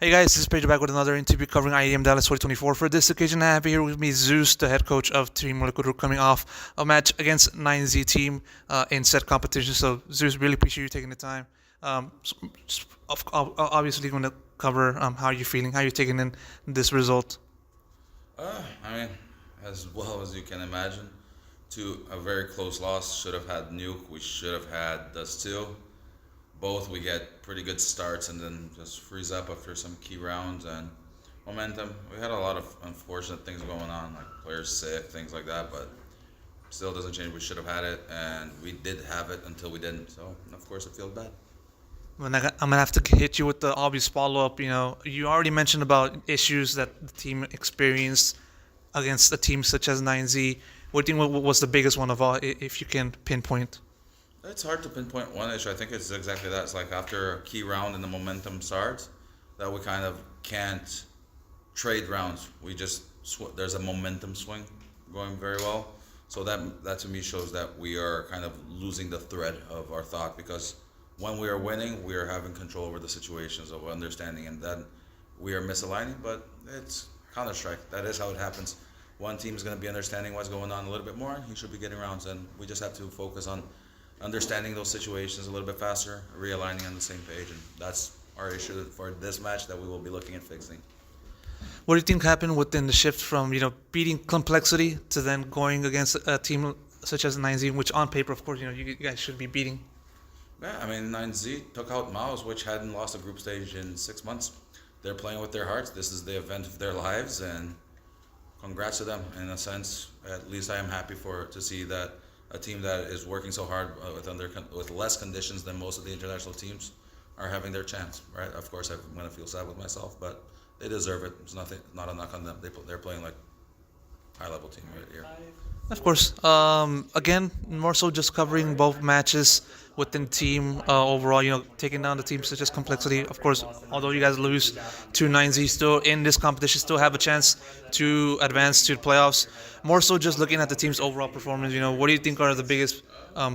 Hey guys, this is Pedro back with another interview covering IEM Dallas 2024. For this occasion, I have here with me Zeus, the head coach of Team Liquid, coming off a match against 9Z team in set competition. So Zeus, really appreciate you taking the time. Obviously, going to cover how you're feeling, how you're taking in this result. I mean, as well as you can imagine, to a very close loss. Should have had Nuke. We should have had the Still. Both we get pretty good starts and then just freeze up after some key rounds and momentum. We had a lot of unfortunate things going on, like players sick, things like that, but still doesn't change. We should have had it, and we did have it until we didn't. So of course it feels bad. I'm gonna have to hit you with the obvious follow up. You already mentioned about issues that the team experienced against a team such as 9Z. What do you think was the biggest one of all, if you can pinpoint? It's hard to pinpoint one issue. I think it's exactly that. It's like after a key round and the momentum starts, that we kind of can't trade rounds. We just there's a momentum swing going very well. So that to me shows that we are kind of losing the thread of our thought because when we are winning, we are having control over the situations of understanding, and then we are misaligning. But it's Counter Strike. That is how it happens. One team is going to be understanding what's going on a little bit more. He should be getting rounds, and we just have to focus on understanding those situations a little bit faster, realigning on the same page, and that's our issue for this match that we will be looking at fixing. What do you think happened within the shift from beating complexity to then going against a team such as 9Z, which on paper, of course, you guys should be beating? Yeah, I mean 9Z took out Maus, which hadn't lost a group stage in 6 months. They're playing with their hearts. This is the event of their lives, and congrats to them. In a sense, at least I am happy to see that a team that is working so hard with less conditions than most of the international teams are having their chance. Right? Of course, I'm gonna feel sad with myself, but they deserve it. It's not a knock on them. They're playing like high level team right here. Of course. Again, more so just covering both matches within team overall, taking down the teams such as complexity. Of course, although you guys lose to 9Z, still in this competition, still have a chance to advance to the playoffs. More so just looking at the team's overall performance, what do you think are the biggest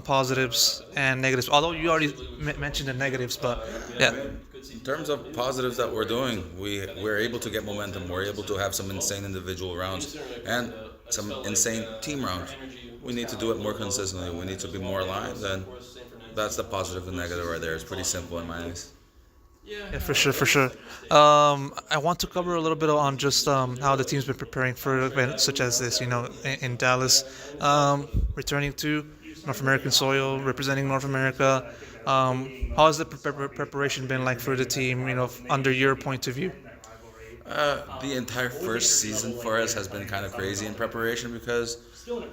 positives and negatives? Although you already mentioned the negatives, but yeah. In terms of positives that we're doing, we're able to get momentum. We're able to have some insane individual rounds and some insane team rounds. We need to do it more consistently. We need to be more aligned, and that's the positive and negative right there. It's pretty simple in my eyes. Yeah, for sure, for sure. I want to cover a little bit on just how the team's been preparing for events such as this, in Dallas, returning to North American soil, representing North America. How has the preparation been like for the team, under your point of view? The entire first season for us has been kind of crazy in preparation because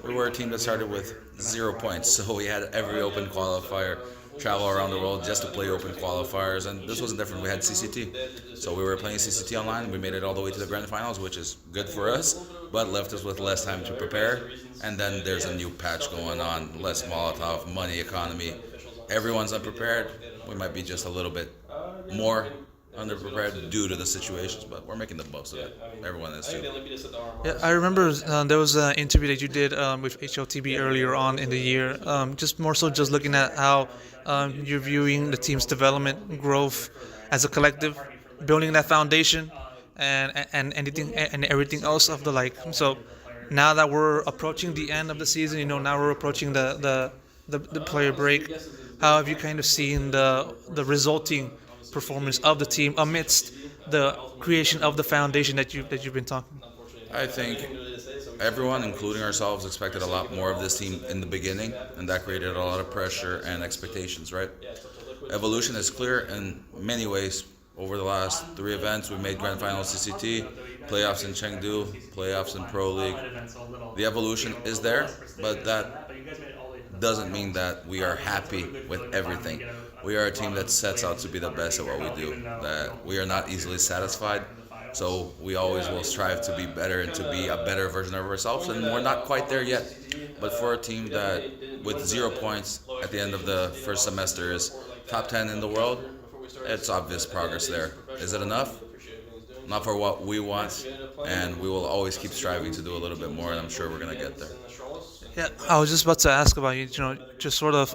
we were a team that started with 0 points. So we had every open qualifier travel around the world just to play open qualifiers, and this wasn't different. We had CCT, so we were playing CCT online. We made it all the way to the grand finals, which is good for us, but left us with less time to prepare. And then there's a new patch going on, less Molotov, money economy. Everyone's unprepared. We might be just a little bit more underprepared due to the situations, but we're making the most of it. Everyone is too. Yeah, I remember there was an interview that you did with HLTB earlier on in the year. Just more so, just looking at how you're viewing the team's development, growth as a collective, building that foundation, and anything and everything else of the like. So now that we're approaching the end of the season, now we're approaching the player break. How have you kind of seen the resulting performance of the team amidst the creation of the foundation that you've been talking? I think everyone, including ourselves, expected a lot more of this team in the beginning, and that created a lot of pressure and expectations, right? Evolution is clear in many ways. Over the last 3 events, we made Grand Finals CCT, playoffs in Chengdu, playoffs in Pro League. The evolution is there, but that doesn't mean that we are happy with everything. We are a team that sets out to be the best at what we do, that we are not easily satisfied. So we always will strive to be better and to be a better version of ourselves, and we're not quite there yet. But for a team that, with 0 points at the end of the first semester, is top 10 in the world, it's obvious progress there. Is it enough? Not for what we want, and we will always keep striving to do a little bit more, and I'm sure we're going to get there. Yeah, I was just about to ask about just sort of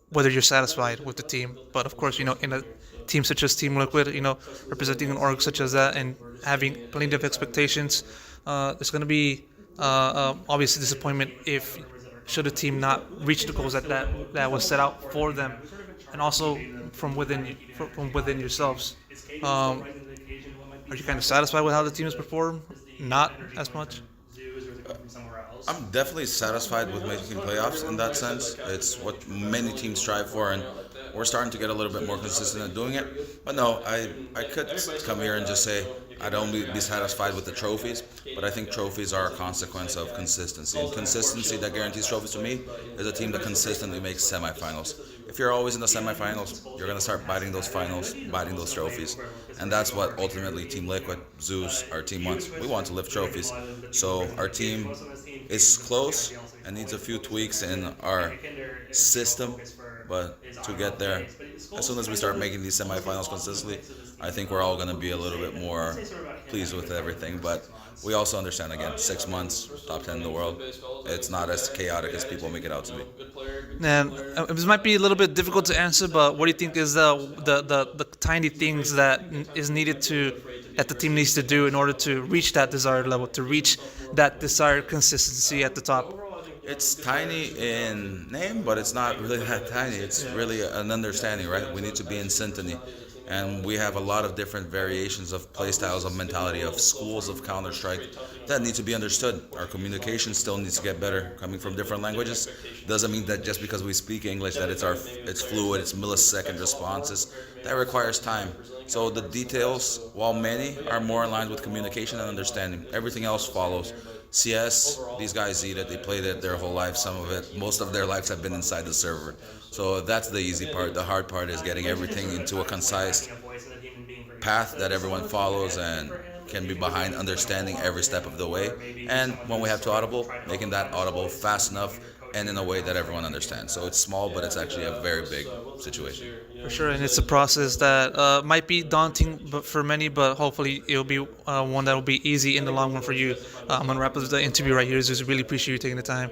whether you're satisfied with the team, but of course, in a teams such as Team Liquid, representing an org such as that and having plenty of expectations. There's going to be obviously disappointment if should a team not reach the goals that was set out for them, and also from within yourselves. Um, are you kind of satisfied with how the team has performed? Not as much. I'm definitely satisfied with making playoffs in that sense. It's what many teams strive for, and we're starting to get a little bit more consistent at doing it. But no, I could come here and just say I don't be satisfied with the trophies, but I think trophies are a consequence of consistency. And consistency that guarantees trophies to me is a team that consistently makes semifinals. If you're always in the semifinals, you're going to start biting those finals, biting those trophies. And that's what ultimately Team Liquid, Zeus, our team wants. We want to lift trophies. So our team is close and needs a few tweaks in our system, but to get there, as soon as we start making these semifinals consistently, I think we're all going to be a little bit more pleased with everything. But we also understand, again, 6 months, top 10 in the world. It's not as chaotic as people make it out to be. And this might be a little bit difficult to answer, but what do you think is the tiny things that is needed that the team needs to do in order to reach that desired level, to reach that desired consistency at the top? It's tiny in name, but it's not really that tiny. It's really an understanding, right? We need to be in syntony. And we have a lot of different variations of play styles, of mentality, of schools of Counter-Strike that need to be understood. Our communication still needs to get better. Coming from different languages doesn't mean that just because we speak English that it's fluid, it's millisecond responses. That requires time. So the details, while many, are more aligned with communication and understanding. Everything else follows. CS, these guys eat it. They played it their whole life. Some of it, most of their lives have been inside the server. So that's the easy part. The hard part is getting everything into a concise path that everyone follows and can be behind, understanding every step of the way. And when we have to audible, making that audible fast enough and in a way that everyone understands. So it's small, but it's actually a very big situation. For sure, and it's a process that might be daunting but for many, but hopefully it'll be one that will be easy in the long run for you. I'm going to wrap up the interview right here. Just really appreciate you taking the time.